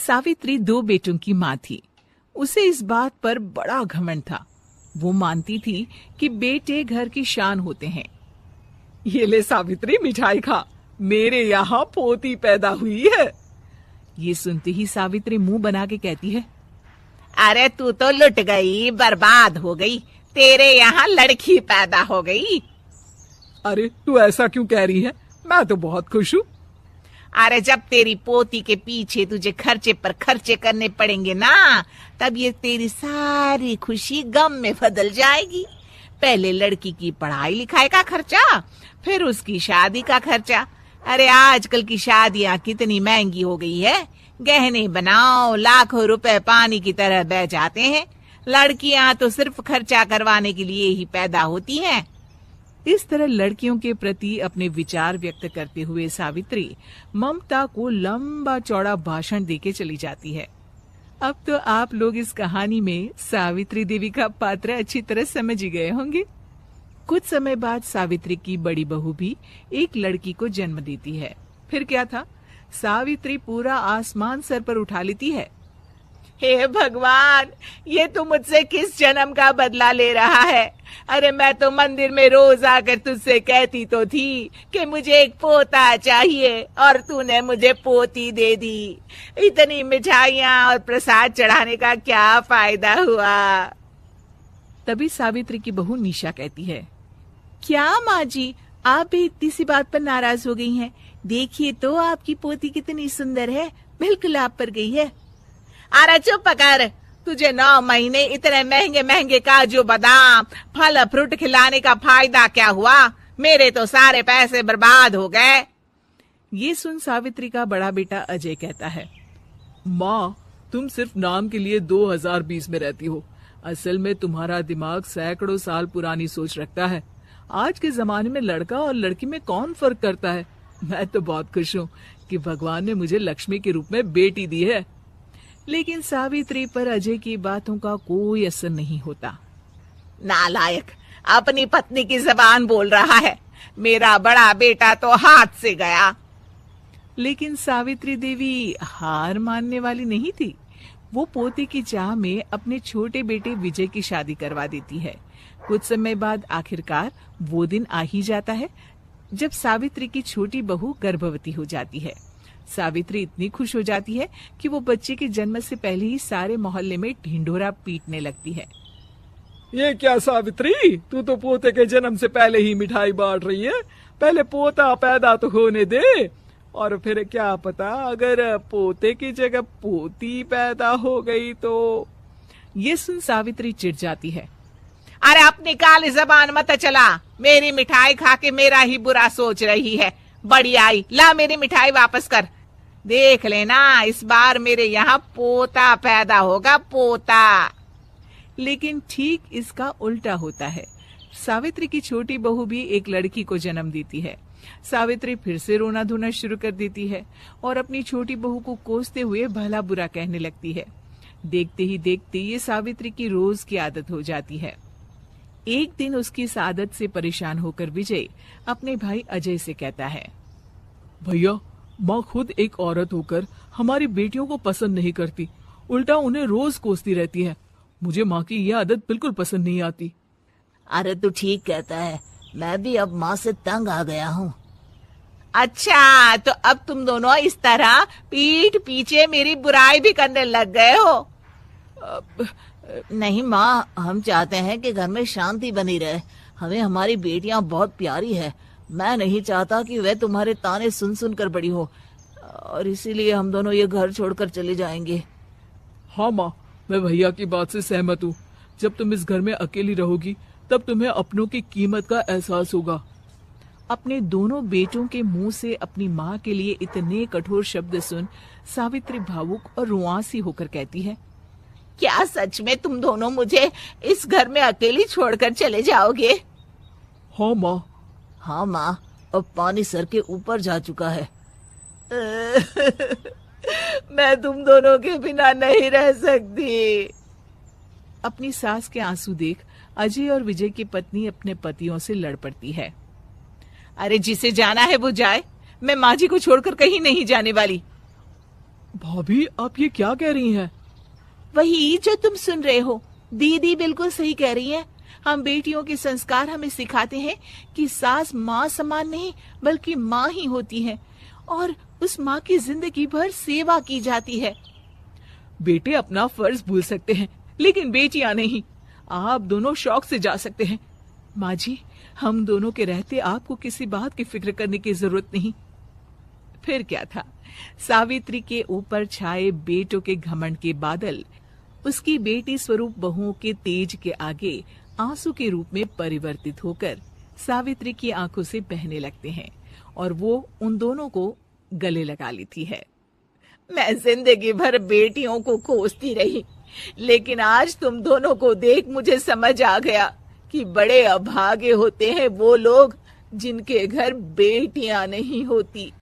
सावित्री 2 बेटों की माँ थी। उसे इस बात पर बड़ा घमंड था। वो मानती थी कि बेटे घर की शान होते हैं। ये ले सावित्री, मिठाई खा, मेरे यहाँ पोती पैदा हुई है। ये सुनते ही सावित्री मुंह बना के कहती है, अरे तू तो लुट गई, बर्बाद हो गई, तेरे यहाँ लड़की पैदा हो गई। अरे तू ऐसा क्यों कह रही है? मैं तो बहुत खुश हूँ। अरे जब तेरी पोती के पीछे तुझे खर्चे पर खर्चे करने पड़ेंगे ना, तब ये तेरी सारी खुशी गम में बदल जाएगी। पहले लड़की की पढ़ाई लिखाई का खर्चा, फिर उसकी शादी का खर्चा। अरे आजकल की शादियां कितनी महंगी हो गई है। गहने बनाओ, लाखों रुपए पानी की तरह बह जाते हैं। लड़कियां तो सिर्फ खर्चा करवाने के लिए ही पैदा होती हैं। इस तरह लड़कियों के प्रति अपने विचार व्यक्त करते हुए सावित्री ममता को लंबा चौड़ा भाषण देके चली जाती है। अब तो आप लोग इस कहानी में सावित्री देवी का पात्र अच्छी तरह समझ ही गए होंगे। कुछ समय बाद सावित्री की बड़ी बहू भी एक लड़की को जन्म देती है। फिर क्या था, सावित्री पूरा आसमान सर पर उठा लेती है। हे भगवान, ये तू मुझसे किस जन्म का बदला ले रहा है? अरे मैं तो मंदिर में रोज आकर तुझसे कहती तो थी कि मुझे एक पोता चाहिए, और तूने मुझे पोती दे दी। इतनी मिठाइयाँ और प्रसाद चढ़ाने का क्या फायदा हुआ? तभी सावित्री की बहू निशा कहती है, क्या माँ जी, आप भी इतनी सी बात पर नाराज हो गई हैं? देखिए तो आपकी पोती कितनी सुंदर है, बिल्कुल आप पर गई है। अरे चुप कर, तुझे 9 महीने इतने महंगे महंगे काजू बादाम फल फ्रूट खिलाने का फायदा क्या हुआ? मेरे तो सारे पैसे बर्बाद हो गए। ये सुन सावित्री का बड़ा बेटा अजय कहता है, माँ, तुम सिर्फ नाम के लिए 2020 में रहती हो। असल में तुम्हारा दिमाग सैकड़ों साल पुरानी सोच रखता है। आज के जमाने में लड़का और लड़की में कौन फर्क करता है? मैं तो बहुत खुश हूँ कि भगवान ने मुझे लक्ष्मी के रूप में बेटी दी है। लेकिन सावित्री पर अजय की बातों का कोई असर नहीं होता। नालायक, अपनी पत्नी की जबान बोल रहा है। मेरा बड़ा बेटा तो हाथ से गया। लेकिन सावित्री देवी हार मानने वाली नहीं थी। वो पोते की चाह में अपने छोटे बेटे विजय की शादी करवा देती है। कुछ समय बाद आखिरकार वो दिन आ ही जाता है जब सावित्री की छोटी बहू गर्भवती हो जाती है। सावित्री इतनी खुश हो जाती है कि वो बच्चे के जन्म से पहले ही सारे मोहल्ले में ढिंढोरा पीटने लगती है। ये क्या सावित्री, तू तो पोते के जन्म से पहले ही मिठाई बांट रही है। पहले पोता पैदा तो होने दे, और फिर क्या पता अगर पोते की जगह पोती पैदा हो गई तो। ये सुन सावित्री चिढ़ जाती है। अरे अपनी काली जबान मत चला, मेरी मिठाई खा के मेरा ही बुरा सोच रही है। बड़ी आई, ला मेरी मिठाई वापस कर। देख लेना, इस बार मेरे यहाँ पोता पैदा होगा, पोता। लेकिन ठीक इसका उल्टा होता है। सावित्री की छोटी बहू भी एक लड़की को जन्म देती है। सावित्री फिर से रोना धोना शुरू कर देती है और अपनी छोटी बहू को कोसते हुए भला बुरा कहने लगती है। देखते ही देखते ये सावित्री की रोज की आदत हो जाती है। एक दिन उसकी इस आदत से परेशान होकर विजय अपने भाई अजय से कहता है, भैया, माँ खुद एक औरत होकर हमारी बेटियों को पसंद नहीं करती, उल्टा उन्हें रोज कोसती रहती है। मुझे माँ की यह आदत बिल्कुल पसंद नहीं आती। अरे तू ठीक कहता है, मैं भी अब माँ से तंग आ गया हूँ। अच्छा, तो अब तुम दोनों इस तरह पीठ पीछे मेरी बुराई भी करने लग गए हो? नहीं माँ, हम चाहते हैं कि घर में शांति बनी रहे। हमें हमारी बेटियाँ बहुत प्यारी है। मैं नहीं चाहता कि वह तुम्हारे ताने सुन सुन कर बड़ी हो, और इसीलिए हम दोनों ये घर छोड़कर चले जाएंगे। हाँ माँ, मैं भैया की बात से सहमत हूँ। जब तुम इस घर में अकेली रहोगी तब तुम्हें अपनों की कीमत का एहसास होगा। अपने दोनों बेटों के मुंह से अपनी माँ के लिए इतने कठोर शब्द सुन सावित्री भावुक और रुआंसी होकर कहती है, क्या सच में तुम दोनों मुझे इस घर में अकेली छोड़कर चले जाओगे? हाँ माँ। हाँ माँ, अब पानी सर के ऊपर जा चुका है। मैं तुम दोनों के बिना नहीं रह सकती। अपनी सास के आंसू देख अजय और विजय की पत्नी अपने पतियों से लड़ पड़ती है। अरे जिसे जाना है वो जाए, मैं माँ जी को छोड़कर कहीं नहीं जाने वाली। भाभी, आप ये क्या कह रही हैं? वही जो तुम सुन रहे हो, दीदी बिल्कुल सही कह रही है। हम बेटियों के संस्कार हमें सिखाते हैं कि सास माँ समान नहीं बल्कि माँ ही होती है और उस माँ की जिंदगी भर सेवा की जाती है। बेटे अपना फर्ज भूल सकते हैं, लेकिन बेटियां नहीं। आप दोनों शौक से जा सकते हैं। माँ जी, हम दोनों के रहते आपको किसी बात की फिक्र करने की जरूरत नहीं। फिर क्या था, सावित्री के ऊपर छाए बेटों के घमंड के बादल उसकी बेटी स्वरूप बहुओं के तेज के आगे आंसू के रूप में परिवर्तित होकर सावित्री की आंखों से बहने लगते हैं और वो उन दोनों को गले लगा लेती है। मैं जिंदगी भर बेटियों को खोजती रही, लेकिन आज तुम दोनों को देख मुझे समझ आ गया कि बड़े अभागे होते हैं वो लोग जिनके घर बेटियां नहीं होती।